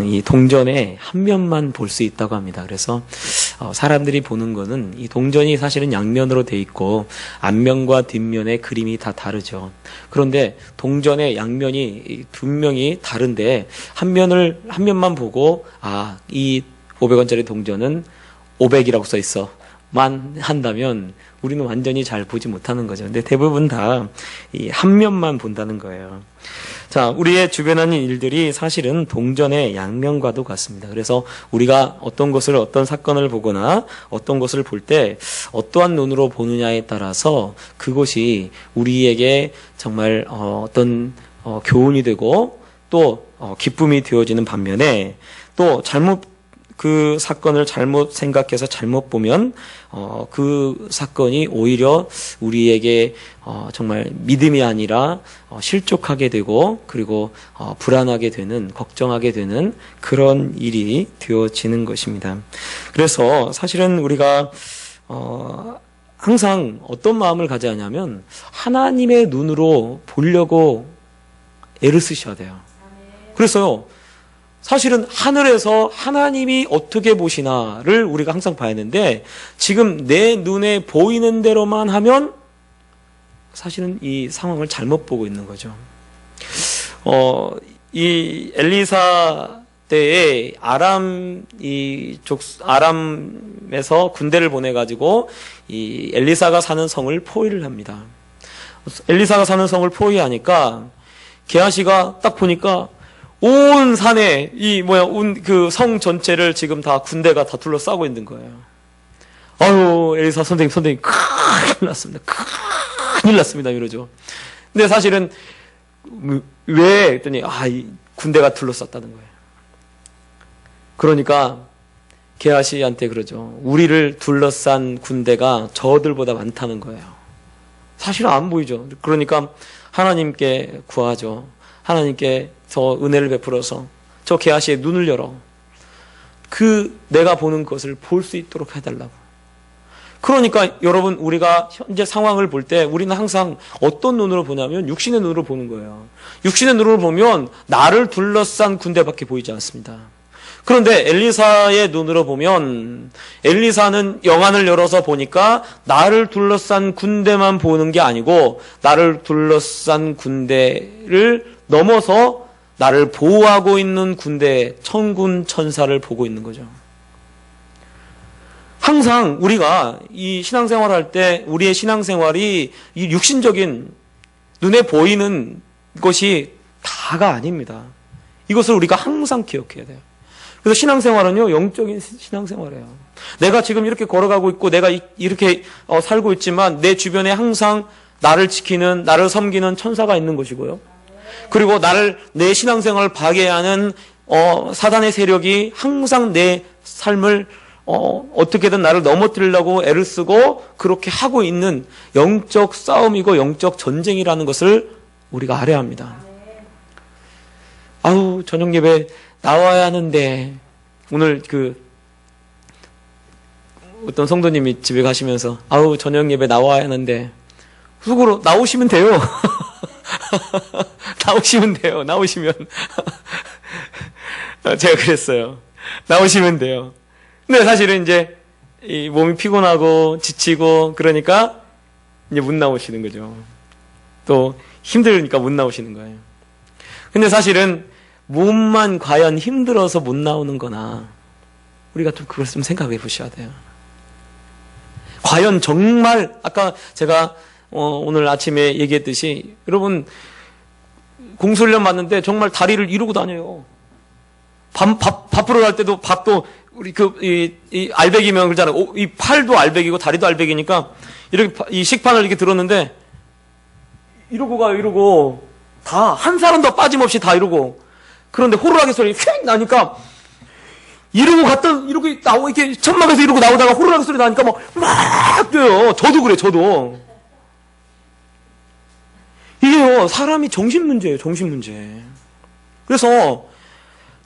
이 동전의 한 면만 볼 수 있다고 합니다. 그래서 사람들이 보는 거는 이 동전이 사실은 양면으로 돼 있고 앞면과 뒷면의 그림이 다 다르죠. 그런데 동전의 양면이 분명히 다른데 한 면만 보고 이 500원짜리 동전은 500이라고 써 있어만 한다면 우리는 완전히 잘 보지 못하는 거죠. 근데 대부분 다 이 한 면만 본다는 거예요. 자, 우리의 주변에 있는 일들이 사실은 동전의 양면과도 같습니다. 그래서 우리가 어떤 사건을 보거나 어떤 것을 볼 때 어떠한 눈으로 보느냐에 따라서 그것이 우리에게 정말 어떤 교훈이 되고 또 기쁨이 되어지는 반면에 또 그 사건을 잘못 생각해서 잘못 보면 그 사건이 오히려 우리에게 정말 믿음이 아니라 실족하게 되고 그리고 불안하게 되는, 걱정하게 되는 그런 일이 되어지는 것입니다. 그래서 사실은 우리가 항상 어떤 마음을 가져야 하냐면 하나님의 눈으로 보려고 애를 쓰셔야 돼요. 그래서요, 사실은 하늘에서 하나님이 어떻게 보시나를 우리가 항상 봐야 하는데 지금 내 눈에 보이는 대로만 하면 사실은 이 상황을 잘못 보고 있는 거죠. 이 엘리사 때에 아람에서 군대를 보내가지고 이 엘리사가 사는 성을 포위를 합니다. 엘리사가 사는 성을 포위하니까 게하시가 딱 보니까 온 산에 그 성 전체를 지금 다 군대가 다 둘러싸고 있는 거예요. 아유, 엘리사 선생님 큰일 났습니다. 큰일 났습니다. 이러죠. 근데 사실은 왜 했더니 이 군대가 둘러쌌다는 거예요. 그러니까 게하시한테 그러죠. 우리를 둘러싼 군대가 저들보다 많다는 거예요. 사실은 안 보이죠. 그러니까 하나님께 구하죠. 하나님께 저 은혜를 베풀어서 저 게하시의 눈을 열어 내가 보는 것을 볼 수 있도록 해달라고. 그러니까 여러분, 우리가 현재 상황을 볼 때 우리는 항상 어떤 눈으로 보냐면 육신의 눈으로 보는 거예요. 육신의 눈으로 보면 나를 둘러싼 군대밖에 보이지 않습니다. 그런데 엘리사의 눈으로 보면 엘리사는 영안을 열어서 보니까 나를 둘러싼 군대만 보는 게 아니고 나를 둘러싼 군대를 넘어서 나를 보호하고 있는 군대, 천군 천사를 보고 있는 거죠. 항상 우리가 이 신앙생활 할 때 우리의 신앙생활이 이 육신적인 눈에 보이는 것이 다가 아닙니다. 이것을 우리가 항상 기억해야 돼요. 그래서 신앙생활은요, 영적인 신앙생활이에요. 내가 지금 이렇게 걸어가고 있고 내가 이렇게 살고 있지만 내 주변에 항상 나를 지키는, 나를 섬기는 천사가 있는 것이고요. 그리고 내 신앙생활을 파괴하는 사단의 세력이 항상 내 삶을 어떻게든 나를 넘어뜨리려고 애를 쓰고 그렇게 하고 있는 영적 싸움이고 영적 전쟁이라는 것을 우리가 알아야 합니다. 저녁 예배 나와야 하는데, 오늘 어떤 성도님이 집에 가시면서 저녁 예배 나와야 하는데 속으로 나오시면 돼요. 나오시면 제가 그랬어요. 나오시면 돼요. 근데 사실은 이제 이 몸이 피곤하고 지치고 그러니까 이제 못 나오시는 거죠. 또 힘들으니까 못 나오시는 거예요. 근데 사실은 몸만 과연 힘들어서 못 나오는 거나 우리가 좀 그걸 좀 생각해 보셔야 돼요. 과연 정말 아까 제가 오늘 아침에 얘기했듯이 여러분 공수훈련 받는데 정말 다리를 이루고 다녀요. 밥으로 갈 때도 밥도 우리 이 알배기면 그러잖아요. 이 팔도 알배기고 다리도 알배기니까 이렇게 이 식판을 이렇게 들었는데 이러고 가요. 이러고 다 한 사람도 빠짐없이 다 이러고. 그런데 호루라기 소리 휙 나니까 이러고 이렇게 천막에서 이러고 나오다가 호루라기 소리 나니까 막 뛰어요. 저도 그래, 저도. 이게요, 사람이 정신문제예요, 정신문제. 그래서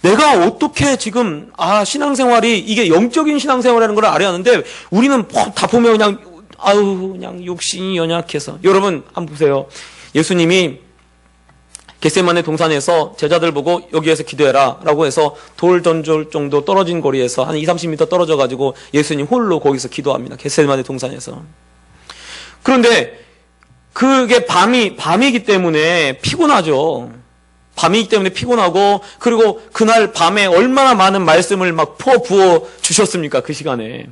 내가 어떻게 지금, 신앙생활이, 이게 영적인 신앙생활이라는 걸 알아야 하는데, 우리는 다 보면 그냥 욕심이 연약해서. 여러분, 한번 보세요. 예수님이 겟세마네 동산에서 제자들 보고 여기에서 기도해라 라고 해서 돌 던질 정도 떨어진 거리에서 한 20-30m 떨어져 가지고 예수님 홀로 거기서 기도합니다. 겟세마네 동산에서. 그런데 그게 밤이기 때문에 피곤하죠. 밤이기 때문에 피곤하고, 그리고 그날 밤에 얼마나 많은 말씀을 막 부어 주셨습니까? 그 시간에.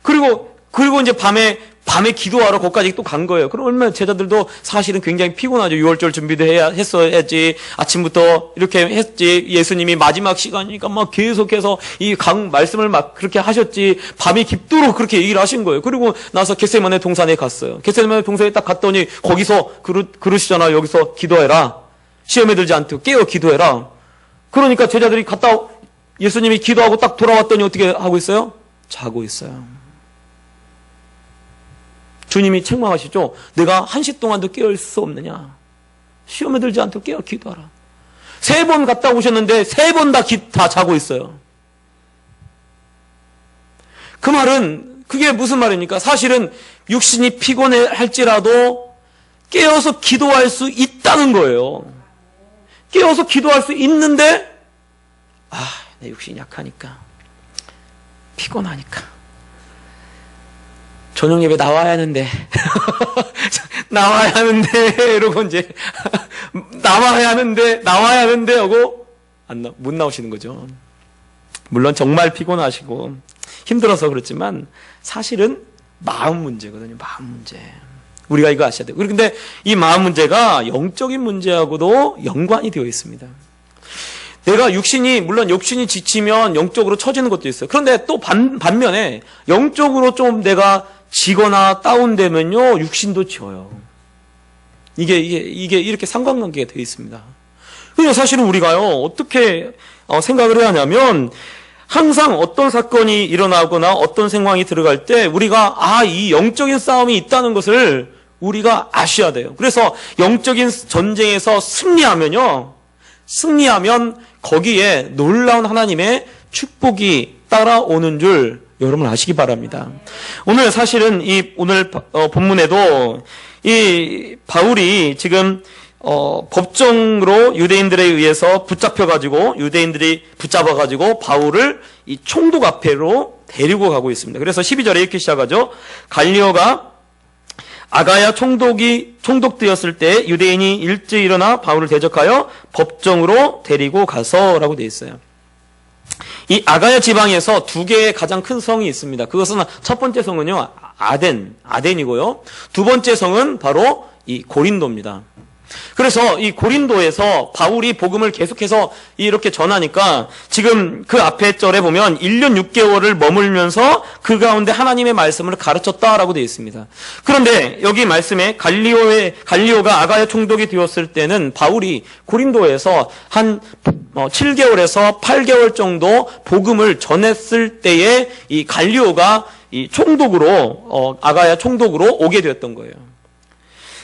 그리고 이제 밤에 기도하러 거기까지 또 간 거예요. 그럼 얼마나 제자들도 사실은 굉장히 피곤하죠. 6월절 준비도 했어야지. 아침부터 이렇게 했지. 예수님이 마지막 시간이니까 막 계속해서 이 말씀을 막 그렇게 하셨지. 밤이 깊도록 그렇게 얘기를 하신 거예요. 그리고 나서 겟세마네 동산에 갔어요. 겟세마네 동산에 딱 갔더니 거기서 그러시잖아. 여기서 기도해라. 시험에 들지 않도록 깨어 기도해라. 그러니까 제자들이 예수님이 기도하고 딱 돌아왔더니 어떻게 하고 있어요? 자고 있어요. 주님이 책망하시죠. 내가 1시 동안도 깨어있을 수 없느냐. 시험에 들지 않도록 깨어 기도하라. 3번 갔다 오셨는데 3번 다 자고 있어요. 그 말은 그게 무슨 말입니까? 사실은 육신이 피곤해 할지라도 깨어서 기도할 수 있다는 거예요. 깨어서 기도할 수 있는데 내 육신이 약하니까 피곤하니까 저녁 예배 나와야 하는데 이러고 이제 나와야 하는데 하고 못 나오시는 거죠. 물론 정말 피곤하시고 힘들어서 그렇지만 사실은 마음 문제거든요. 마음 문제. 우리가 이거 아셔야 돼요. 그런데 이 마음 문제가 영적인 문제하고도 연관이 되어 있습니다. 물론 육신이 지치면 영적으로 처지는 것도 있어요. 그런데 또 반면에 영적으로 좀 내가 지거나 다운되면요, 육신도 지어요. 이게 이렇게 상관관계가 되어 있습니다. 그러니까 사실은 우리가요, 어떻게 생각을 해야 하냐면, 항상 어떤 사건이 일어나거나 어떤 상황이 들어갈 때 우리가 이 영적인 싸움이 있다는 것을 우리가 아셔야 돼요. 그래서 영적인 전쟁에서 승리하면 거기에 놀라운 하나님의 축복이 따라오는 줄 여러분 아시기 바랍니다. 오늘 사실은 오늘 본문에도 이 바울이 지금 법정으로 유대인들에 의해서 유대인들이 붙잡아가지고 바울을 이 총독 앞에로 데리고 가고 있습니다. 그래서 12절에 이렇게 시작하죠. 갈리오가 아가야 총독되었을 때 유대인이 일찍 일어나 바울을 대적하여 법정으로 데리고 가서라고 되어 있어요. 이 아가야 지방에서 2개의 가장 큰 성이 있습니다. 그것은 첫 번째 성은요, 아덴이고요. 두 번째 성은 바로 이 고린도입니다. 그래서 이 고린도에서 바울이 복음을 계속해서 이렇게 전하니까 지금 그 앞에 절에 보면 1년 6개월을 머물면서 그 가운데 하나님의 말씀을 가르쳤다라고 되어 있습니다. 그런데 여기 말씀에 갈리오가 아가야 총독이 되었을 때는 바울이 고린도에서 한 7개월에서 8개월 정도 복음을 전했을 때에 이 갈리오가 이 총독으로 아가야 총독으로 오게 되었던 거예요.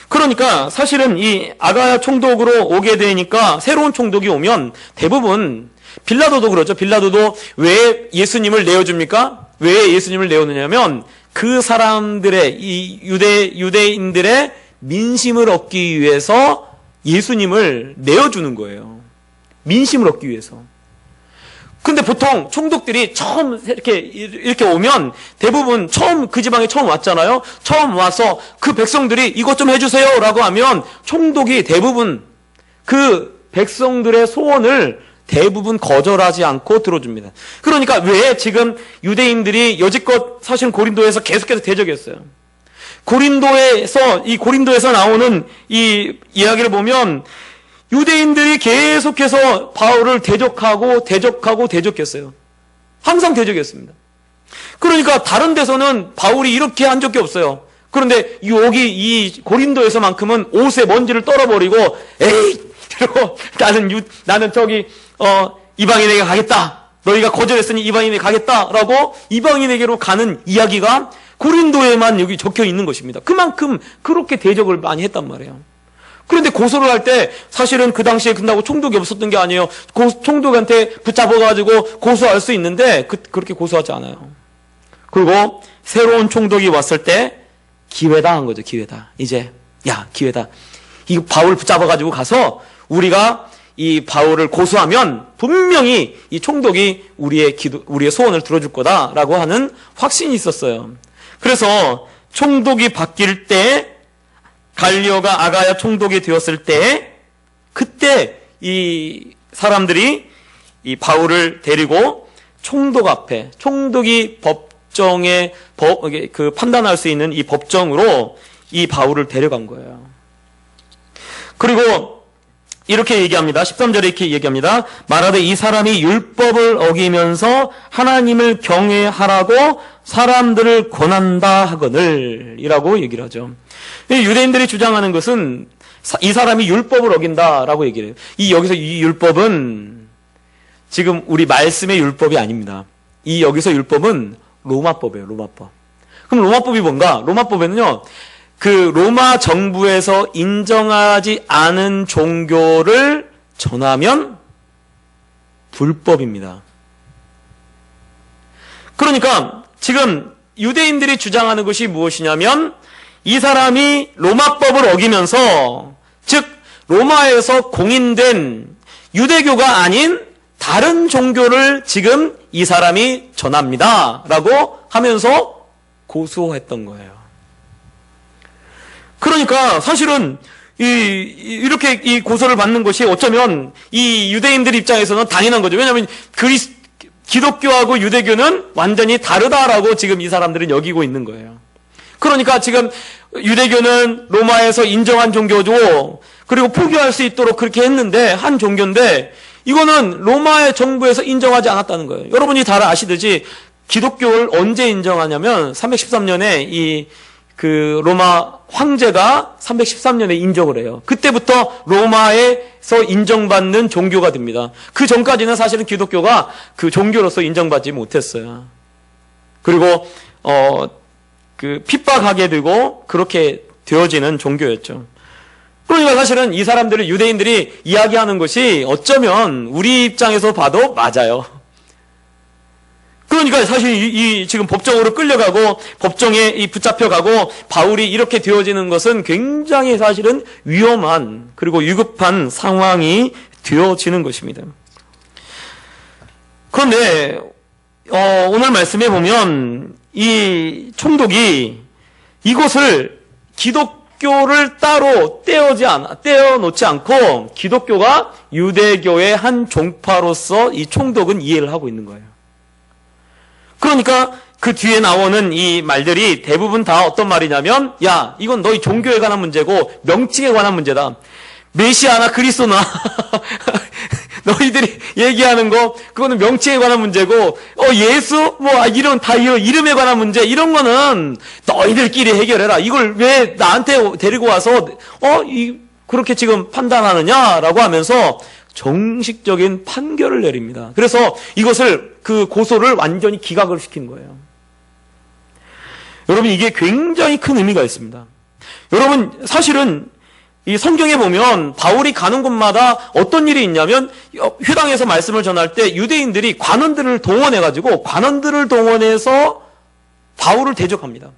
그러니까 사실은 이 아가야 총독으로 오게 되니까 새로운 총독이 오면 대부분 빌라도도 그렇죠. 빌라도도 왜 예수님을 내어줍니까? 왜 예수님을 내어주냐면 그 사람들의 이 유대인들의 민심을 얻기 위해서 예수님을 내어주는 거예요. 민심을 얻기 위해서. 근데 보통 총독들이 처음 이렇게 오면 대부분 그 지방에 처음 왔잖아요. 처음 와서 그 백성들이 이것 좀 해주세요 라고 하면 총독이 대부분 그 백성들의 소원을 대부분 거절하지 않고 들어줍니다. 그러니까 왜 지금 유대인들이 여지껏 사실 고린도에서 계속해서 대적했어요. 고린도에서 나오는 이 이야기를 보면 유대인들이 계속해서 바울을 대적했어요. 항상 대적했습니다. 그러니까 다른 데서는 바울이 이렇게 한 적이 없어요. 그런데 여기 이 고린도에서만큼은 옷에 먼지를 떨어버리고 에이! 이러고 나는 저기 이방인에게 가겠다. 너희가 거절했으니 이방인에게 가겠다라고 이방인에게로 가는 이야기가 고린도에만 여기 적혀 있는 것입니다. 그만큼 그렇게 대적을 많이 했단 말이에요. 그런데 고소를 할 때 사실은 그 당시에 끝나고 총독이 없었던 게 아니에요. 총독한테 붙잡아가지고 고소할 수 있는데 그렇게 고소하지 않아요. 그리고 새로운 총독이 왔을 때 기회다 한 거죠. 기회다. 이제 기회다. 이거 바울 붙잡아가지고 가서 우리가 이 바울을 고소하면 분명히 이 총독이 우리의 소원을 들어줄 거다라고 하는 확신이 있었어요. 그래서 총독이 바뀔 때, 갈리오가 아가야 총독이 되었을 때, 그때 이 사람들이 이 바울을 데리고 총독 앞에, 총독이 법정에 판단할 수 있는 이 법정으로 이 바울을 데려간 거예요. 그리고 이렇게 얘기합니다. 13절에 이렇게 얘기합니다. 말하되 이 사람이 율법을 어기면서 하나님을 경외하라고 사람들을 권한다 하거늘 이라고 얘기를 하죠. 유대인들이 주장하는 것은 이 사람이 율법을 어긴다라고 얘기를 해요. 여기서 이 율법은 지금 우리 말씀의 율법이 아닙니다. 여기서 율법은 로마법이에요. 로마법. 그럼 로마법이 뭔가? 로마법에는요, 그 로마 정부에서 인정하지 않은 종교를 전하면 불법입니다. 그러니까 지금 유대인들이 주장하는 것이 무엇이냐면 이 사람이 로마법을 어기면서, 즉 로마에서 공인된 유대교가 아닌 다른 종교를 지금 이 사람이 전합니다 라고 하면서 고소했던 거예요. 그러니까 사실은 이렇게 이 고소를 받는 것이 어쩌면 이 유대인들 입장에서는 당연한 거죠. 왜냐하면 기독교하고 유대교는 완전히 다르다라고 지금 이 사람들은 여기고 있는 거예요. 그러니까 지금 유대교는 로마에서 인정한 종교죠. 그리고 포기할 수 있도록 그렇게 했는데, 한 종교인데 이거는 로마의 정부에서 인정하지 않았다는 거예요. 여러분이 다 아시듯이 기독교를 언제 인정하냐면 313년에 그 로마 황제가 313년에 인정을 해요. 그때부터 로마에서 인정받는 종교가 됩니다. 그 전까지는 사실은 기독교가 그 종교로서 인정받지 못했어요. 그리고 그 핍박하게 되고 그렇게 되어지는 종교였죠. 그러니까 사실은 이 사람들이, 유대인들이 이야기하는 것이 어쩌면 우리 입장에서 봐도 맞아요. 그러니까 사실 지금 법정으로 끌려가고 법정에 붙잡혀가고 바울이 이렇게 되어지는 것은 굉장히 사실은 위험한, 그리고 위급한 상황이 되어지는 것입니다. 그런데 오늘 말씀에 보면 이 총독이 이것을 기독교를 따로 떼어놓지 않고 기독교가 유대교의 한 종파로서 이 총독은 이해를 하고 있는 거예요. 그러니까 그 뒤에 나오는 이 말들이 대부분 다 어떤 말이냐면, 야, 이건 너희 종교에 관한 문제고 명칭에 관한 문제다. 메시아나 그리스도나 너희들이 얘기하는 거, 그거는 명칭에 관한 문제고, 예수, 이름에 관한 문제, 이런 거는 너희들끼리 해결해라. 이걸 왜 나한테 데리고 와서, 그렇게 지금 판단하느냐라고 하면서 정식적인 판결을 내립니다. 그래서 이것을, 그 고소를 완전히 기각을 시킨 거예요. 여러분, 이게 굉장히 큰 의미가 있습니다. 여러분, 사실은 이 성경에 보면 바울이 가는 곳마다 어떤 일이 있냐면, 회당에서 말씀을 전할 때 유대인들이 관원들을 동원해서 바울을 대적합니다.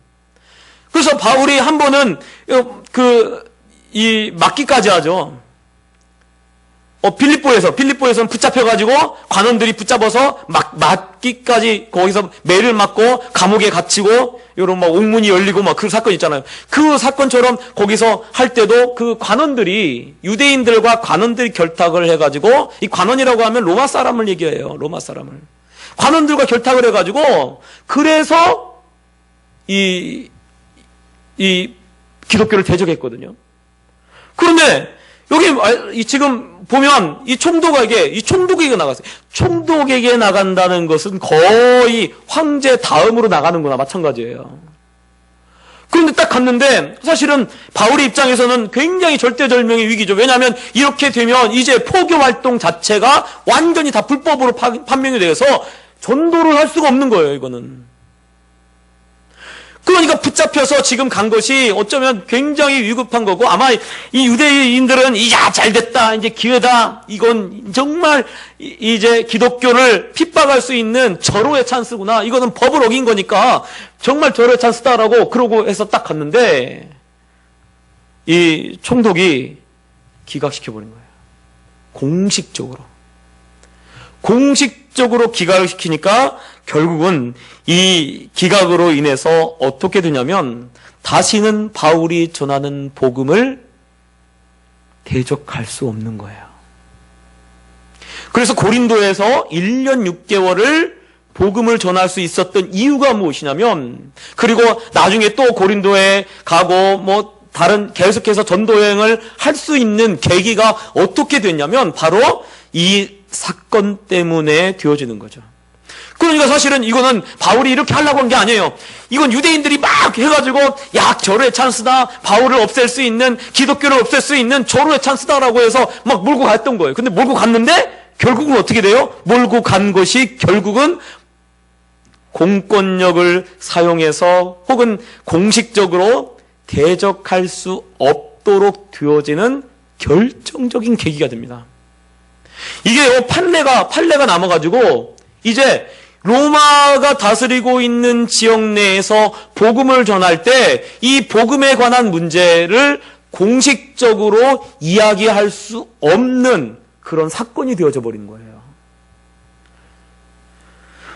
그래서 바울이 한 번은 맞기까지 하죠. 빌립보에서는 붙잡혀가지고 관원들이 붙잡아서 맞기까지 거기서 매를 맞고 감옥에 갇히고, 이런 옥문이 열리고 그 사건 있잖아요. 그 사건처럼 거기서 할 때도 그 관원들이, 유대인들과 관원들이 결탁을 해가지고, 이 관원이라고 하면 로마 사람을 얘기해요. 로마 사람을. 관원들과 결탁을 해가지고, 그래서 이 기독교를 대적했거든요. 그런데 여기 지금 보면 이 총독에게 나갔어요. 총독에게 나간다는 것은 거의 황제 다음으로 나가는 거나 마찬가지예요. 그런데 딱 갔는데 사실은 바울의 입장에서는 굉장히 절대절명의 위기죠. 왜냐하면 이렇게 되면 이제 포교 활동 자체가 완전히 다 불법으로 판명이 되어서 전도를 할 수가 없는 거예요, 이거는. 그러니까 붙잡혀서 지금 간 것이 어쩌면 굉장히 위급한 거고, 아마 이 유대인들은 잘됐다, 이제 기회다, 이건 정말 이제 기독교를 핍박할 수 있는 절호의 찬스구나, 이거는 법을 어긴 거니까 정말 절호의 찬스다라고 그러고 해서 딱 갔는데 이 총독이 기각시켜버린 거예요. 공식적으로 기각을 시키니까 결국은 이 기각으로 인해서 어떻게 되냐면 다시는 바울이 전하는 복음을 대적할 수 없는 거예요. 그래서 고린도에서 1년 6개월을 복음을 전할 수 있었던 이유가 무엇이냐면, 그리고 나중에 또 고린도에 가고 다른 계속해서 전도 여행을 할 수 있는 계기가 어떻게 됐냐면 바로 이 사건 때문에 되어지는 거죠. 그러니까 사실은 이거는 바울이 이렇게 하려고 한 게 아니에요. 이건 유대인들이 막 해가지고 절호의 찬스다, 바울을 없앨 수 있는, 기독교를 없앨 수 있는 절호의 찬스다라고 해서 막 몰고 갔던 거예요. 근데 몰고 갔는데 결국은 어떻게 돼요? 몰고 간 것이 결국은 공권력을 사용해서 혹은 공식적으로 대적할 수 없도록 되어지는 결정적인 계기가 됩니다. 이게요, 판례가 남아가지고 이제 로마가 다스리고 있는 지역 내에서 복음을 전할 때 이 복음에 관한 문제를 공식적으로 이야기할 수 없는 그런 사건이 되어져 버린 거예요.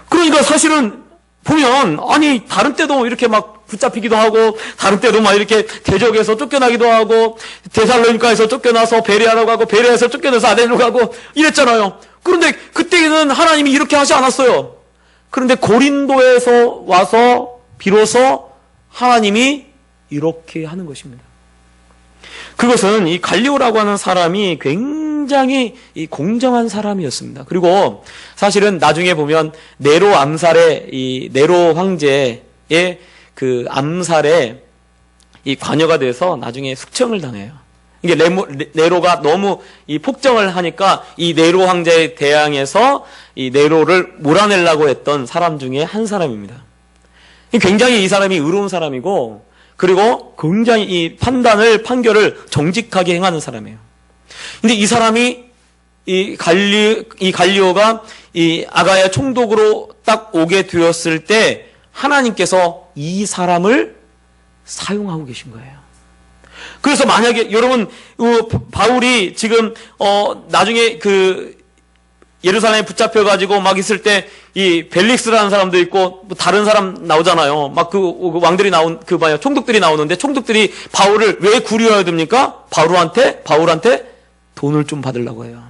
그러니까 사실은 보면 다른 때도 이렇게 막 붙잡히기도 하고, 다른 때도 막 이렇게 대적에서 쫓겨나기도 하고, 데살로니가에서 쫓겨나서 베레아로 가고, 베레아에서 쫓겨나서 아덴으로 가고 이랬잖아요. 그런데 그때는 하나님이 이렇게 하지 않았어요. 그런데 고린도에서 와서 비로소 하나님이 이렇게 하는 것입니다. 그것은 이 갈리오라고 하는 사람이 굉장히 공정한 사람이었습니다. 그리고 사실은 나중에 보면 네로 황제의 그 암살에 이 관여가 돼서 나중에 숙청을 당해요. 이게 네로가 너무 이 폭정을 하니까 이 네로 황제에 대항해서 이 네로를 몰아내려고 했던 사람 중에 한 사람입니다. 굉장히 이 사람이 의로운 사람이고, 그리고 굉장히 이 판결을 정직하게 행하는 사람이에요. 근데 이 사람이 이 갈리오가 이 아가야 총독으로 딱 오게 되었을 때 하나님께서 이 사람을 사용하고 계신 거예요. 그래서 만약에 여러분 바울이 지금 나중에 예루살렘에 붙잡혀가지고 막 있을 때 이 벨릭스라는 사람도 있고 다른 사람 나오잖아요. 막 그 왕들이 총독들이 나오는데 총독들이 바울을 왜 구류해야 됩니까? 바울한테 돈을 좀 받으려고 해요.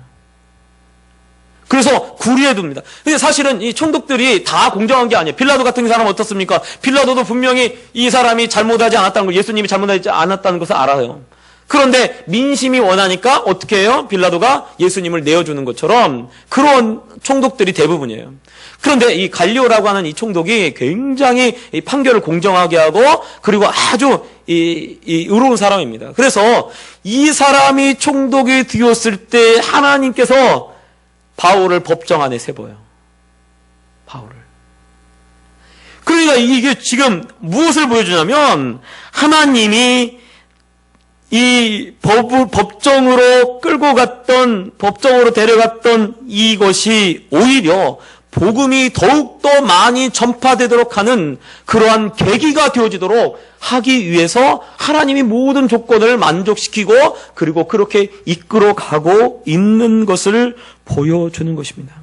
그래서 구류해 둡니다. 근데 사실은 이 총독들이 다 공정한 게 아니에요. 빌라도 같은 사람은 어떻습니까? 빌라도도 분명히 이 사람이 잘못하지 않았다는 걸, 예수님이 잘못하지 않았다는 것을 알아요. 그런데 민심이 원하니까 어떻게 해요? 빌라도가 예수님을 내어주는 것처럼 그런 총독들이 대부분이에요. 그런데 이 갈리오라고 하는 이 총독이 굉장히 이 판결을 공정하게 하고, 그리고 아주 의로운 사람입니다. 그래서 이 사람이 총독이 되었을 때 하나님께서 바울을 법정 안에 세워요. 바울을. 그러니까 이게 지금 무엇을 보여주냐면, 하나님이 이 법정으로 법정으로 데려갔던 이것이 오히려 복음이 더욱더 많이 전파되도록 하는 그러한 계기가 되어지도록 하기 위해서 하나님이 모든 조건을 만족시키고, 그리고 그렇게 이끌어 가고 있는 것을 보여주는 것입니다.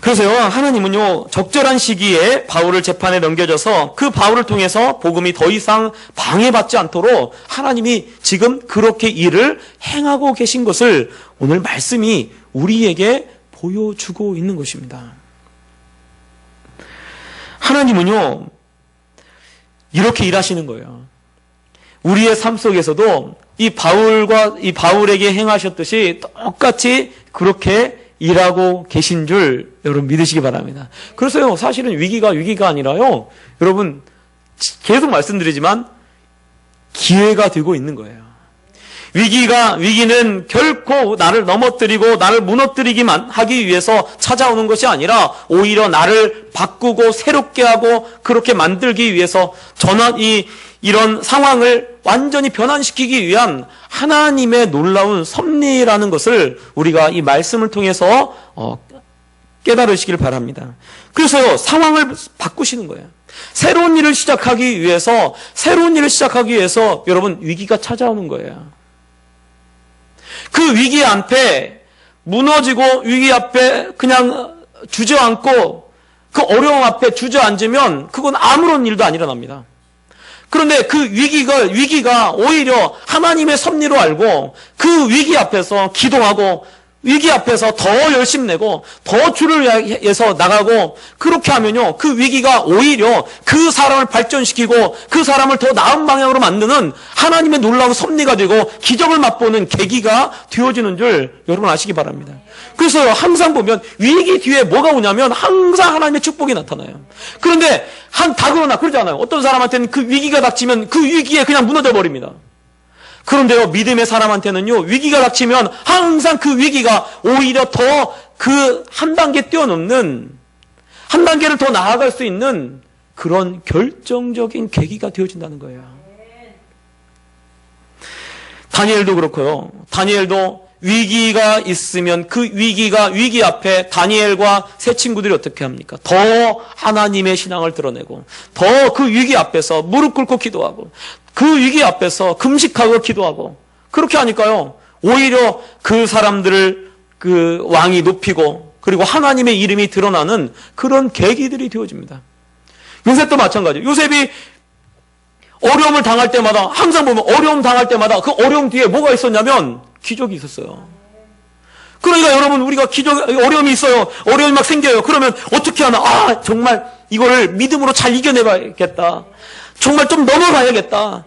그래서요, 하나님은요, 적절한 시기에 바울을 재판에 넘겨줘서 그 바울을 통해서 복음이 더 이상 방해받지 않도록 하나님이 지금 그렇게 일을 행하고 계신 것을 오늘 말씀이 우리에게 보여주고 있는 것입니다. 하나님은요, 이렇게 일하시는 거예요. 우리의 삶 속에서도 이 바울에게 행하셨듯이 똑같이 그렇게 일하고 계신 줄 여러분 믿으시기 바랍니다. 그래서요, 사실은 위기가 아니라요, 여러분 계속 말씀드리지만 기회가 되고 있는 거예요. 위기는 결코 나를 넘어뜨리고 나를 무너뜨리기만 하기 위해서 찾아오는 것이 아니라 오히려 나를 바꾸고 새롭게 하고 그렇게 만들기 위해서 이런 상황을 완전히 변환시키기 위한 하나님의 놀라운 섭리라는 것을 우리가 이 말씀을 통해서 깨달으시길 바랍니다. 그래서요, 상황을 바꾸시는 거예요. 새로운 일을 시작하기 위해서 여러분 위기가 찾아오는 거예요. 그 위기 앞에 무너지고 위기 앞에 그냥 주저앉고 그 어려움 앞에 주저앉으면 그건 아무런 일도 안 일어납니다. 그런데 그 위기가 오히려 하나님의 섭리로 알고 그 위기 앞에서 기도하고 위기 앞에서 더 열심 내고 더 주를 위해서 나가고 그렇게 하면요, 그 위기가 오히려 그 사람을 발전시키고 그 사람을 더 나은 방향으로 만드는 하나님의 놀라운 섭리가 되고 기적을 맛보는 계기가 되어지는 줄 여러분 아시기 바랍니다. 그래서 항상 보면 위기 뒤에 뭐가 오냐면 항상 하나님의 축복이 나타나요. 그런데 다 그러나 그러지 않아요. 어떤 사람한테는 그 위기가 닥치면 그 위기에 그냥 무너져 버립니다. 그런데요, 믿음의 사람한테는요, 위기가 닥치면 항상 그 위기가 오히려 더 그 한 단계 뛰어넘는, 한 단계를 더 나아갈 수 있는 그런 결정적인 계기가 되어진다는 거예요. 다니엘도 그렇고요. 다니엘도 위기가 있으면 그 위기 앞에 다니엘과 세 친구들이 어떻게 합니까? 더 하나님의 신앙을 드러내고 더 그 위기 앞에서 무릎 꿇고 기도하고 그 위기 앞에서 금식하고 기도하고 그렇게 하니까요, 오히려 그 사람들을 그 왕이 높이고 그리고 하나님의 이름이 드러나는 그런 계기들이 되어집니다. 요셉도 마찬가지예요. 요셉이 어려움을 당할 때마다, 항상 보면 어려움 당할 때마다 그 어려움 뒤에 뭐가 있었냐면 기적이 있었어요. 그러니까 여러분, 우리가 어려움이 있어요. 어려움이 막 생겨요. 그러면 어떻게 하나? 정말 이거를 믿음으로 잘 이겨내봐야겠다. 정말 좀 넘어가야겠다.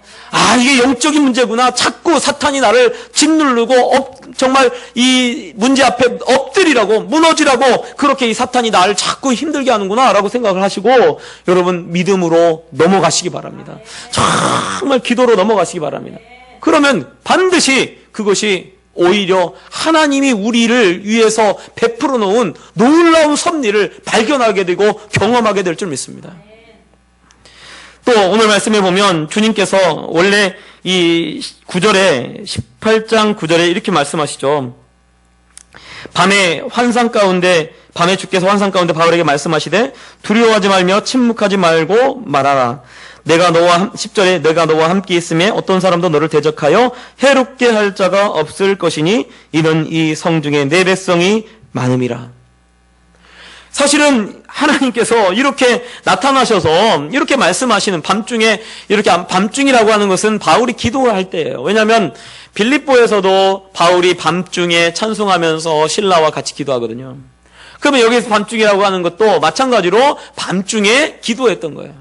이게 영적인 문제구나. 자꾸 사탄이 나를 짓누르고 정말 이 문제 앞에 엎드리라고, 무너지라고 그렇게 이 사탄이 나를 자꾸 힘들게 하는구나 라고 생각을 하시고 여러분 믿음으로 넘어가시기 바랍니다. 정말 기도로 넘어가시기 바랍니다. 그러면 반드시 그것이 오히려 하나님이 우리를 위해서 베풀어 놓은 놀라운 섭리를 발견하게 되고 경험하게 될 줄 믿습니다. 또 오늘 말씀에 보면 주님께서 원래 이 9절에 18장 9절에 이렇게 말씀하시죠. 밤에 주께서 환상 가운데 바울에게 말씀하시되 두려워하지 말며 침묵하지 말고 말하라. 10절에 내가 너와 함께 있음에 어떤 사람도 너를 대적하여 해롭게 할 자가 없을 것이니 이는 이 성중에 내 백성이 많음이라. 사실은 하나님께서 이렇게 나타나셔서 이렇게 말씀하시는 밤중이라고 하는 것은 바울이 기도할 때예요. 왜냐하면 빌립보에서도 바울이 밤중에 찬송하면서 신라와 같이 기도하거든요. 그러면 여기서 밤중이라고 하는 것도 마찬가지로 밤중에 기도했던 거예요.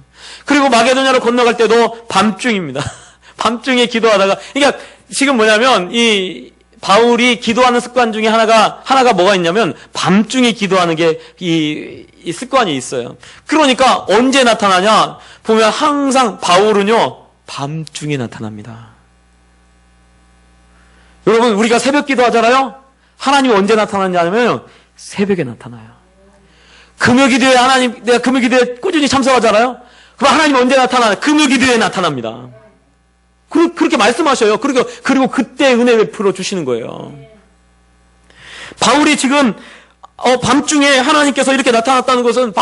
그리고 마게도냐로 건너갈 때도 밤중입니다. 밤중에 기도하다가, 그러니까 지금 뭐냐면 이 바울이 기도하는 습관 중에 하나가 뭐가 있냐면 밤중에 기도하는 게 이 습관이 있어요. 그러니까 언제 나타나냐 보면 항상 바울은요 밤중에 나타납니다. 여러분, 우리가 새벽 기도하잖아요. 하나님이 언제 나타나냐면 새벽에 나타나요. 금요기도에 내가 금요기도에 꾸준히 참석하잖아요. 그럼 하나님 언제 나타나요? 금요기도에 나타납니다. 그렇게 말씀하셔요. 그리고 그때 은혜 베풀어 주시는 거예요. 바울이 지금 밤중에 하나님께서 이렇게 나타났다는 것은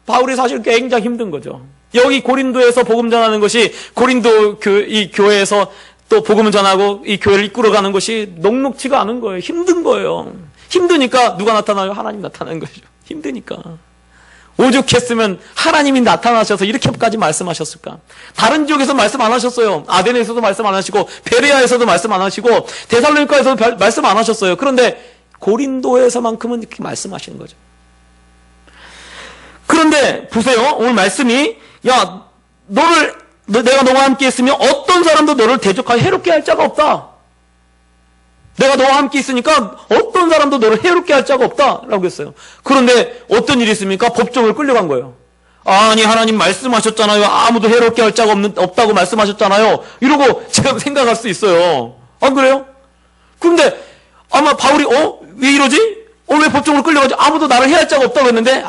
바울이 사실 굉장히 힘든 거죠. 여기 고린도에서 복음 전하는 것이 고린도 이 교회에서 또 복음을 전하고 이 교회를 이끌어가는 것이 녹록지가 않은 거예요. 힘든 거예요. 힘드니까 누가 나타나요? 하나님 나타나는 거죠. 힘드니까. 오죽했으면 하나님이 나타나셔서 이렇게까지 말씀하셨을까? 다른 지역에서 말씀 안 하셨어요. 아덴에서도 말씀 안 하시고 베레아에서도 말씀 안 하시고 데살로니가에서도 말씀 안 하셨어요. 그런데 고린도에서만큼은 이렇게 말씀하시는 거죠. 그런데 보세요. 오늘 말씀이 내가 너와 함께 있으면 어떤 사람도 너를 대적하여 해롭게 할 자가 없다. 내가 너와 함께 있으니까 어떤 사람도 너를 해롭게 할 자가 없다라고 했어요. 그런데 어떤 일이 있습니까? 법정을 끌려간 거예요. 아니, 하나님 말씀하셨잖아요. 아무도 해롭게 할 자가 없다고 말씀하셨잖아요. 이러고 제가 생각할 수 있어요. 안 그래요? 그런데 아마 바울이 왜 이러지? 왜 법정으로 끌려가지? 아무도 나를 해할 자가 없다고 했는데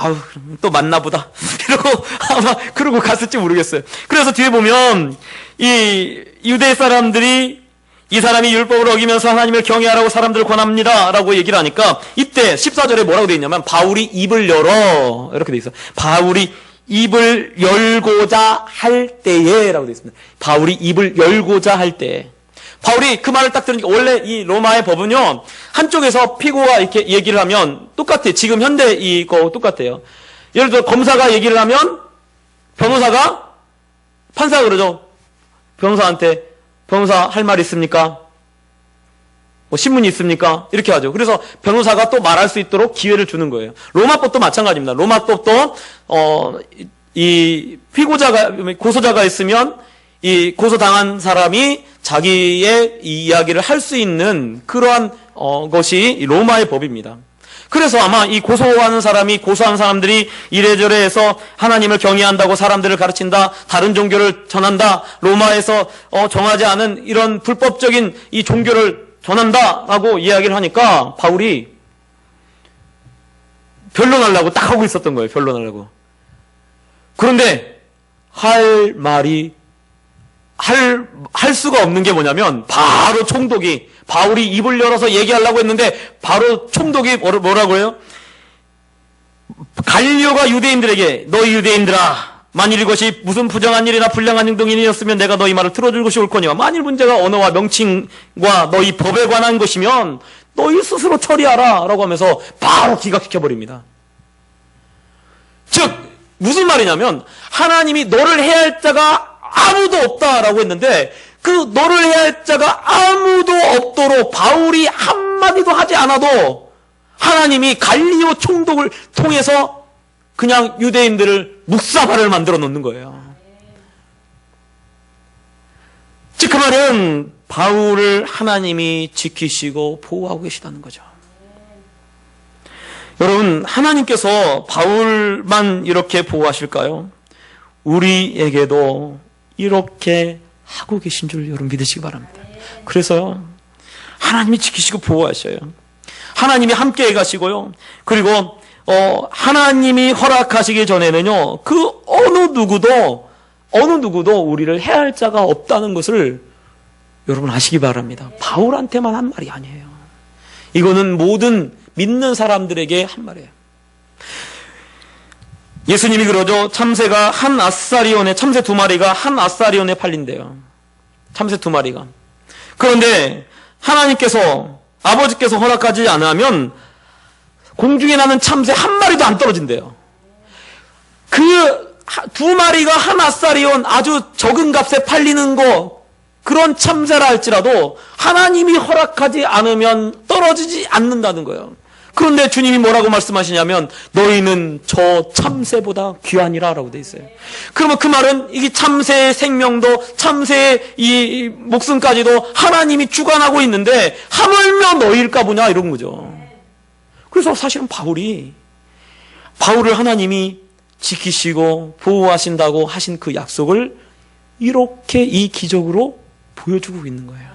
또 맞나 보다. 이러고 아마 그러고 갔을지 모르겠어요. 그래서 뒤에 보면 이 유대 사람들이 이 사람이 율법을 어기면서 하나님을 경외하라고 사람들을 권합니다 라고 얘기를 하니까 이때 14절에 뭐라고 되어 있냐면 바울이 입을 열어 이렇게 되어 있어요. 바울이 입을 열고자 할 때에 라고 되어 있습니다. 바울이 입을 열고자 할 때. 바울이 그 말을 딱 들으니까, 원래 이 로마의 법은요, 한쪽에서 피고가 이렇게 얘기를 하면 똑같아요. 지금 현대 이거 똑같아요. 예를 들어 검사가 얘기를 하면 변호사가, 판사가 그러죠. 변호사한테, 변호사 할 말 있습니까? 뭐 신문이 있습니까? 이렇게 하죠. 그래서 변호사가 또 말할 수 있도록 기회를 주는 거예요. 로마법도 마찬가지입니다. 로마법도 이 피고자가, 고소자가 있으면 이 고소당한 사람이 자기의 이 이야기를 할 수 있는 그러한 것이 로마의 법입니다. 그래서 아마 이 고소하는 사람이, 고소한 사람들이 이래저래 해서 하나님을 경외한다고 사람들을 가르친다, 다른 종교를 전한다, 로마에서 정하지 않은 이런 불법적인 이 종교를 전한다라고 이야기를 하니까 바울이 변론하려고 딱 하고 있었던 거예요. 변론하려고. 그런데 할 말이 할 수가 없는 게 뭐냐면 바로 총독이, 바울이 입을 열어서 얘기하려고 했는데 바로 총독이 뭐라고 해요? 갈리오가 유대인들에게, 너희 유대인들아, 만일 이것이 무슨 부정한 일이나 불량한 행동이었으면 내가 너희 말을 들어줄 것이 옳거니와, 만일 문제가 언어와 명칭과 너희 법에 관한 것이면 너희 스스로 처리하라 라고 하면서 바로 기각시켜버립니다. 즉 무슨 말이냐면 하나님이 너를 해야 할 자가 아무도 없다라고 했는데 그 너를 해야 할 자가 아무도 없도록 바울이 한마디도 하지 않아도 하나님이 갈리오 총독을 통해서 그냥 유대인들을 묵사발을 만들어 놓는 거예요. 즉 그 말은 바울을 하나님이 지키시고 보호하고 계시다는 거죠. 여러분, 하나님께서 바울만 이렇게 보호하실까요? 우리에게도 이렇게 하고 계신 줄 여러분 믿으시기 바랍니다. 그래서요, 하나님이 지키시고 보호하셔요. 하나님이 함께 가시고요. 그리고 하나님이 허락하시기 전에는요, 그 어느 누구도 우리를 해할 자가 없다는 것을 여러분 아시기 바랍니다. 바울한테만 한 말이 아니에요. 이거는 모든 믿는 사람들에게 한 말이에요. 예수님이 그러죠. 참새가 한 아사리온에, 참새 2마리가 한 아사리온에 팔린대요. 참새 2마리가. 그런데 하나님께서, 아버지께서 허락하지 않으면 공중에 나는 참새 1마리도 안 떨어진대요. 그 2마리가 한 아사리온, 아주 적은 값에 팔리는 거, 그런 참새라 할지라도 하나님이 허락하지 않으면 떨어지지 않는다는 거예요. 그런데 주님이 뭐라고 말씀하시냐면 너희는 저 참새보다 귀하니라 라고 돼 있어요. 그러면 그 말은 이 참새의 생명도, 참새의 이 목숨까지도 하나님이 주관하고 있는데 하물며 너희일까 보냐 이런 거죠. 그래서 사실은 바울을 하나님이 지키시고 보호하신다고 하신 그 약속을 이렇게 이 기적으로 보여주고 있는 거예요.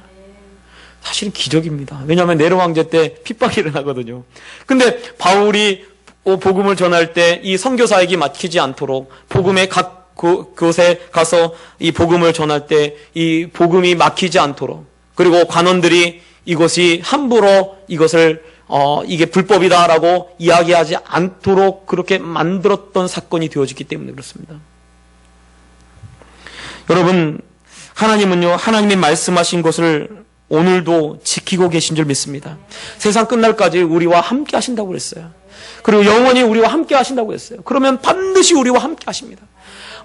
사실은 기적입니다. 왜냐하면 네로 황제 때 핍박이 일어나거든요. 근데 바울이 복음을 전할 때 이 선교사에게 막히지 않도록, 복음의 각 곳에 가서 이 복음을 전할 때 이 복음이 막히지 않도록, 그리고 관원들이 이것이 함부로 이것을 이게 불법이다라고 이야기하지 않도록 그렇게 만들었던 사건이 되어졌기 때문에 그렇습니다. 여러분, 하나님은요, 하나님이 말씀하신 것을 오늘도 지키고 계신 줄 믿습니다. 세상 끝날까지 우리와 함께 하신다고 그랬어요. 그리고 영원히 우리와 함께 하신다고 했어요. 그러면 반드시 우리와 함께 하십니다.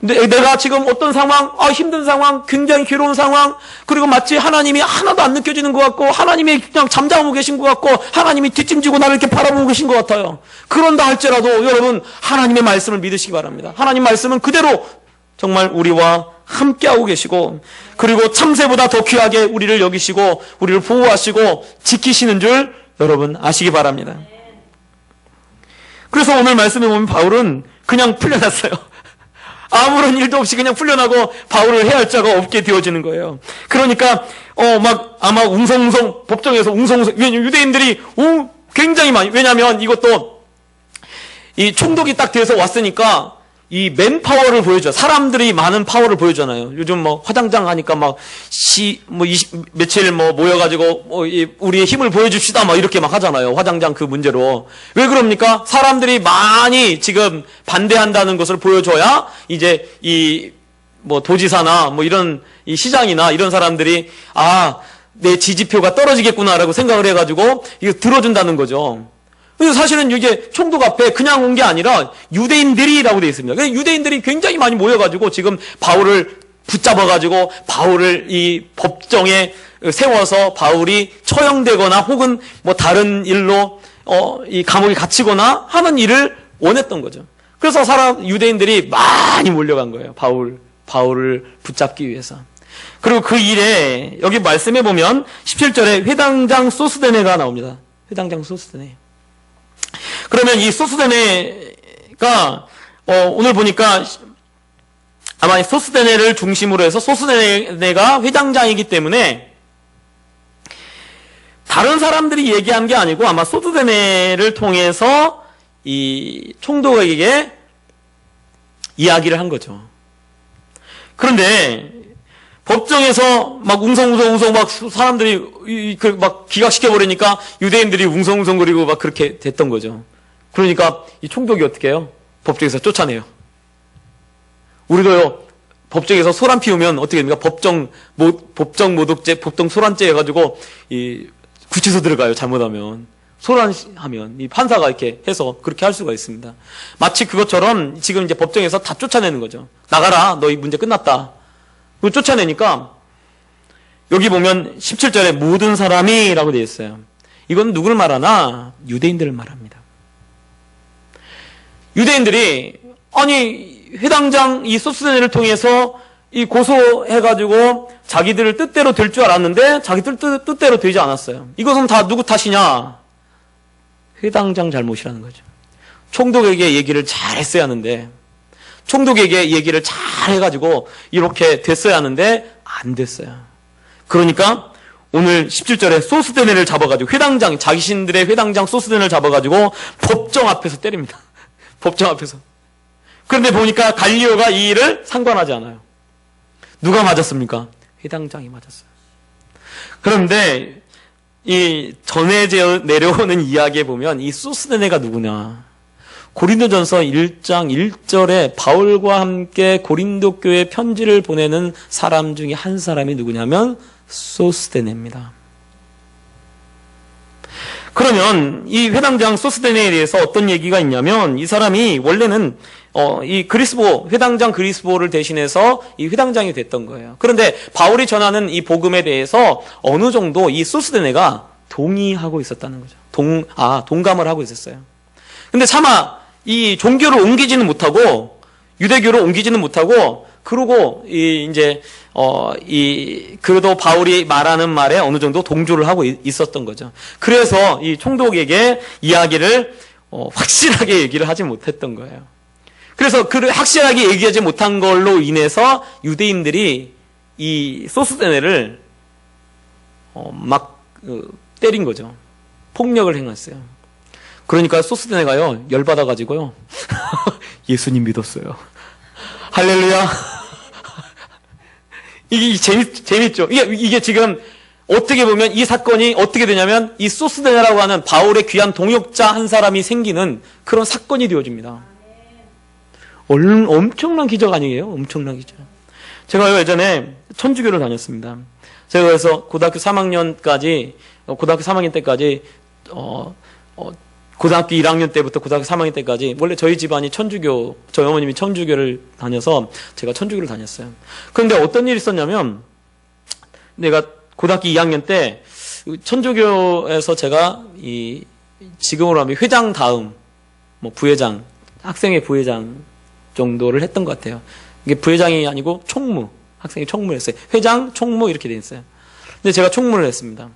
내가 지금 어떤 상황, 힘든 상황, 굉장히 괴로운 상황, 그리고 마치 하나님이 하나도 안 느껴지는 것 같고, 하나님이 그냥 잠잠하고 계신 것 같고, 하나님이 뒷짐지고 나를 이렇게 바라보고 계신 것 같아요. 그런다 할지라도 여러분, 하나님의 말씀을 믿으시기 바랍니다. 하나님 말씀은 그대로 정말 우리와 함께하고 계시고, 그리고 참새보다 더 귀하게 우리를 여기시고 우리를 보호하시고 지키시는 줄 여러분 아시기 바랍니다. 그래서 오늘 말씀에 보면 바울은 그냥 풀려났어요. 아무런 일도 없이 그냥 풀려나고 바울을 해야 할 자가 없게 되어지는 거예요. 그러니까 아마 웅성웅성, 법정에서 웅성웅성, 유대인들이 굉장히 많이, 왜냐하면 이것도 이 총독이 딱 되어서 왔으니까 이 맨파워를 보여줘. 사람들이 많은 파워를 보여주잖아요. 요즘 화장장 하니까 며칠 모여가지고 우리의 힘을 보여줍시다 이렇게 하잖아요. 화장장 그 문제로. 왜 그럽니까? 사람들이 많이 지금 반대한다는 것을 보여줘야 이제 도지사나 이런 이 시장이나 이런 사람들이 내 지지표가 떨어지겠구나라고 생각을 해가지고 이거 들어준다는 거죠. 그래서 사실은 이게 총독 앞에 그냥 온 게 아니라 유대인들이라고 되어 있습니다. 그래서 유대인들이 굉장히 많이 모여가지고 지금 바울을 붙잡아가지고 바울을 이 법정에 세워서 바울이 처형되거나 혹은 뭐 다른 일로 이 감옥에 갇히거나 하는 일을 원했던 거죠. 그래서 유대인들이 많이 몰려간 거예요. 바울을 붙잡기 위해서. 그리고 그 일에 여기 말씀해 보면 17절에 회당장 소스데네가 나옵니다. 회당장 소스데네. 그러면 이 소스데네가 오늘 보니까 아마 소스데네를 중심으로 해서 소스데네가 회당장이기 때문에 다른 사람들이 얘기한 게 아니고 아마 소스데네를 통해서 이 총독에게 이야기를 한 거죠. 그런데 법정에서 막 웅성웅성 막 사람들이 막 기각시켜버리니까 유대인들이 웅성웅성거리고 막 그렇게 됐던 거죠. 그러니까 이 총독이 어떻게 해요? 법정에서 쫓아내요. 우리도요, 법정에서 소란 피우면 어떻게 됩니까? 법정 모독죄, 법정 소란죄 해가지고 이 구치소 들어가요. 잘못하면. 소란하면 이 판사가 이렇게 해서 그렇게 할 수가 있습니다. 마치 그것처럼 지금 이제 법정에서 다 쫓아내는 거죠. 나가라. 너희 문제 끝났다. 그 쫓아내니까 여기 보면 17절에 모든 사람이라고 되어 있어요. 이건 누구를 말하나? 유대인들을 말합니다. 유대인들이 아니 회당장 이 소스데네를 통해서 이 고소해가지고 자기들 뜻대로 될 줄 알았는데 자기들 뜻대로 되지 않았어요. 이것은 다 누구 탓이냐? 회당장 잘못이라는 거죠. 총독에게 얘기를 잘 했어야 하는데 총독에게 얘기를 잘 해가지고 이렇게 됐어야 하는데 안 됐어요. 그러니까 오늘 17절에 소스데네를 잡아가지고 자신들의 회당장 소스데네를 잡아가지고 법정 앞에서 때립니다. 법정 앞에서. 그런데 보니까 갈리오가 이 일을 상관하지 않아요. 누가 맞았습니까? 회당장이 맞았어요. 그런데 이 전해져 내려오는 이야기에 보면 이 소스데네가 누구냐? 고린도전서 1장 1절에 바울과 함께 고린도 교회에 편지를 보내는 사람 중에 한 사람이 누구냐면 소스데네입니다. 그러면 이 회당장 소스데네에 대해서 어떤 얘기가 있냐면 이 사람이 원래는 이 회당장 그리스보를 대신해서 이 회당장이 됐던 거예요. 그런데 바울이 전하는 이 복음에 대해서 어느 정도 이 소스데네가 동의하고 있었다는 거죠. 동감을 하고 있었어요. 근데 차마 이 종교를 옮기지는 못하고 유대교로 옮기지는 못하고 그러고 그래도 바울이 말하는 말에 어느 정도 동조를 하고 있었던 거죠. 그래서 이 총독에게 이야기를 확실하게 얘기를 하지 못했던 거예요. 그래서 확실하게 얘기하지 못한 걸로 인해서 유대인들이 이 소스데네를 막 때린 거죠. 폭력을 행했어요. 그러니까 소스데네가요 열받아가지고요 예수님 믿었어요. 할렐루야. 이게 재밌죠. 이게 지금 어떻게 보면 이 사건이 어떻게 되냐면 이 소스데네라고 하는 바울의 귀한 동역자 한 사람이 생기는 그런 사건이 되어집니다. 엄청난 기적 아니에요? 엄청난 기적. 제가 예전에 천주교를 다녔습니다. 제가 그래서 고등학교 3학년 때까지 고등학교 1학년 때부터 고등학교 3학년 때까지 원래 저희 집안이 저희 어머님이 천주교를 다녀서 제가 천주교를 다녔어요. 그런데 어떤 일이 있었냐면 내가 고등학교 2학년 때 천주교에서 제가 지금으로 하면 회장 다음 부회장, 학생회 부회장 정도를 했던 것 같아요. 이게 부회장이 아니고 총무, 학생이 총무를 했어요. 회장, 총무 이렇게 돼 있어요. 근데 제가 총무를 했습니다.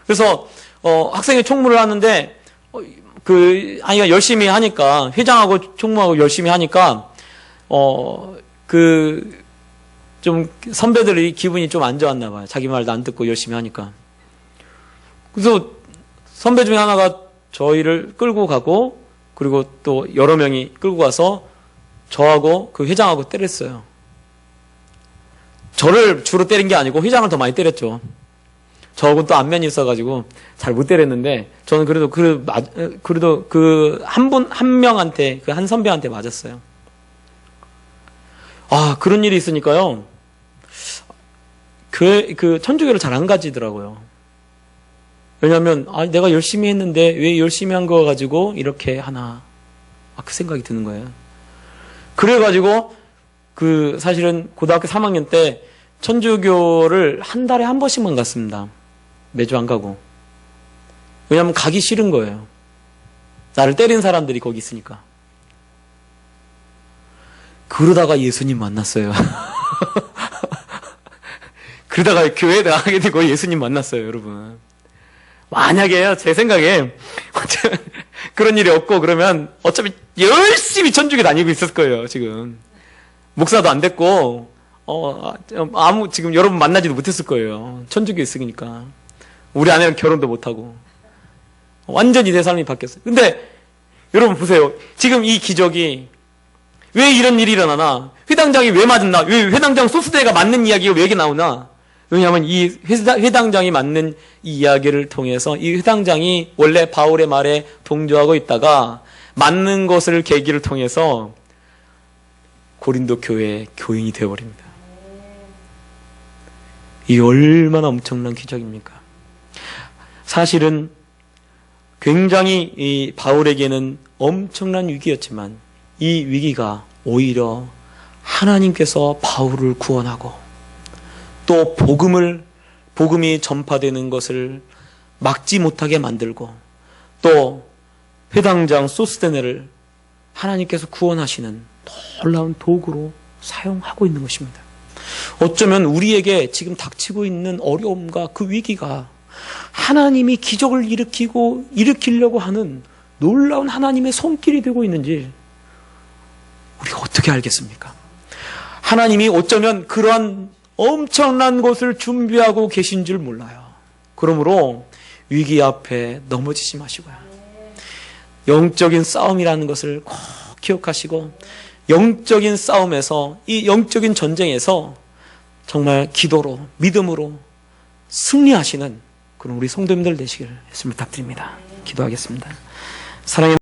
그래서 학생회 총무를 하는데 열심히 하니까 회장하고 총무하고 열심히 하니까 좀 선배들이 기분이 좀 안 좋았나 봐요. 자기 말도 안 듣고 열심히 하니까. 그래서 선배 중에 하나가 저희를 끌고 가고 그리고 또 여러 명이 끌고 가서 저하고 그 회장하고 때렸어요. 저를 주로 때린 게 아니고 회장을 더 많이 때렸죠. 저하고는 또 안면이 있어가지고 잘 못 때렸는데 저는 그래도 그 한 명한테 그 한 선배한테 맞았어요. 그런 일이 있으니까요. 그 천주교를 잘 안 가지더라고요. 왜냐하면 내가 열심히 했는데 왜 열심히 한 거 가지고 이렇게 하나, 그 생각이 드는 거예요. 그래가지고 사실은 고등학교 3학년 때 천주교를 한 달에 한 번씩만 갔습니다. 매주 안 가고. 왜냐하면 가기 싫은 거예요. 나를 때린 사람들이 거기 있으니까. 그러다가 예수님 만났어요. 그러다가 교회에 나가게 되고 예수님 만났어요, 여러분. 만약에요, 제 생각에 그런 일이 없고 그러면 어차피 열심히 천주교 다니고 있었을 거예요, 지금. 목사도 안 됐고, 지금 여러분 만나지도 못했을 거예요. 천주교 있으니까. 우리 아내랑 결혼도 못하고. 완전히 내 삶이 바뀌었어요. 근데 여러분 보세요. 지금 이 기적이 왜 이런 일이 일어나나? 회당장이 왜 맞았나? 왜 회당장 소스대가 맞는 이야기가 왜 이렇게 나오나? 왜냐하면 이 회당장이 맞는 이 이야기를 통해서 이 회당장이 원래 바울의 말에 동조하고 있다가 맞는 것을 계기를 통해서 고린도 교회의 교인이 되어버립니다. 이 얼마나 엄청난 기적입니까? 사실은 굉장히 이 바울에게는 엄청난 위기였지만 이 위기가 오히려 하나님께서 바울을 구원하고 또 복음이 전파되는 것을 막지 못하게 만들고 또 회당장 소스데네를 하나님께서 구원하시는 놀라운 도구로 사용하고 있는 것입니다. 어쩌면 우리에게 지금 닥치고 있는 어려움과 그 위기가 하나님이 기적을 일으키려고 하는 놀라운 하나님의 손길이 되고 있는지 우리가 어떻게 알겠습니까? 하나님이 어쩌면 그러한 엄청난 것을 준비하고 계신 줄 몰라요. 그러므로 위기 앞에 넘어지지 마시고요. 영적인 싸움이라는 것을 꼭 기억하시고 영적인 싸움에서 이 영적인 전쟁에서 정말 기도로 믿음으로 승리하시는 그런 우리 성도님들 되시길 예수님을 부탁드립니다. 기도하겠습니다. 사랑의